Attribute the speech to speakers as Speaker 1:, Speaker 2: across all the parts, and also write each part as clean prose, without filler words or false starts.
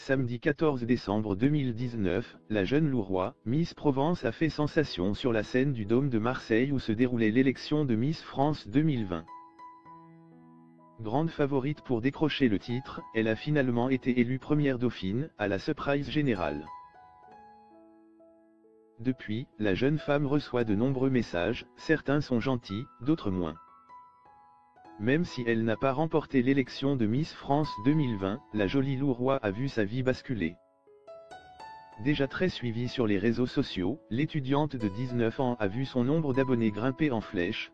Speaker 1: Samedi 14 décembre 2019, la jeune Louroy, Miss Provence a fait sensation sur la scène du Dôme de Marseille où se déroulait l'élection de Miss France 2020. Grande favorite pour décrocher le titre, elle a finalement été élue première dauphine, à la surprise générale. Depuis, la jeune femme reçoit de nombreux messages, certains sont gentils, d'autres moins. Même si elle n'a pas remporté l'élection de Miss France 2020, la jolie Louroy a vu sa vie basculer. Déjà très suivie sur les réseaux sociaux, l'étudiante de 19 ans a vu son nombre d'abonnés grimper en flèche.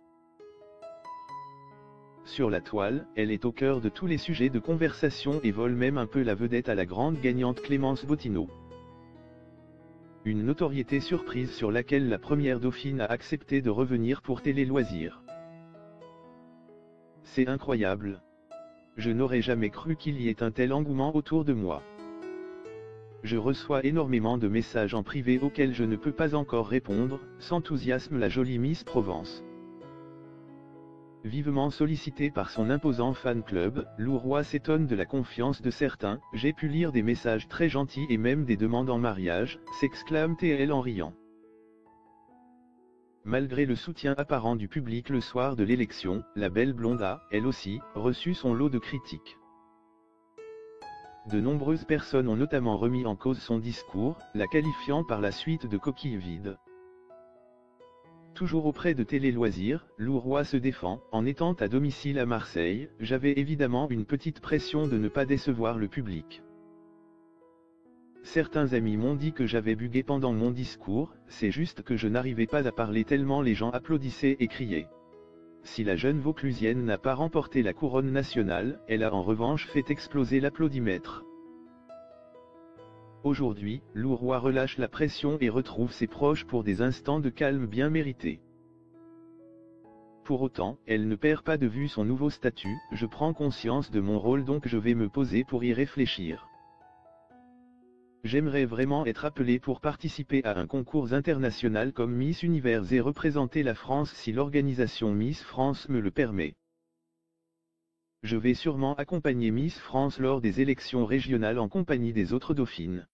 Speaker 1: Sur la toile, elle est au cœur de tous les sujets de conversation et vole même un peu la vedette à la grande gagnante Clémence Bottineau. Une notoriété surprise sur laquelle la première dauphine a accepté de revenir pour Télé Loisirs. C'est incroyable. Je n'aurais jamais cru qu'il y ait un tel engouement autour de moi. Je reçois énormément de messages en privé auxquels je ne peux pas encore répondre, s'enthousiasme la jolie Miss Provence. Vivement sollicitée par son imposant fan club, Louroy s'étonne de la confiance de certains. J'ai pu lire des messages très gentils et même des demandes en mariage, s'exclame-t-elle en riant. Malgré le soutien apparent du public le soir de l'élection, la belle blonde a, elle aussi, reçu son lot de critiques. De nombreuses personnes ont notamment remis en cause son discours, la qualifiant par la suite de coquille vide. Toujours auprès de Télé Loisirs, Louroy se défend, en étant à domicile à Marseille, j'avais évidemment une petite pression de ne pas décevoir le public. Certains amis m'ont dit que j'avais bugué pendant mon discours, c'est juste que je n'arrivais pas à parler tellement les gens applaudissaient et criaient. Si la jeune Vauclusienne n'a pas remporté la couronne nationale, elle a en revanche fait exploser l'applaudimètre. Aujourd'hui, Louroy relâche la pression et retrouve ses proches pour des instants de calme bien mérités. Pour autant, elle ne perd pas de vue son nouveau statut, je prends conscience de mon rôle donc je vais me poser pour y réfléchir. J'aimerais vraiment être appelée pour participer à un concours international comme Miss Univers et représenter la France si l'organisation Miss France me le permet. Je vais sûrement accompagner Miss France lors des élections régionales en compagnie des autres dauphines.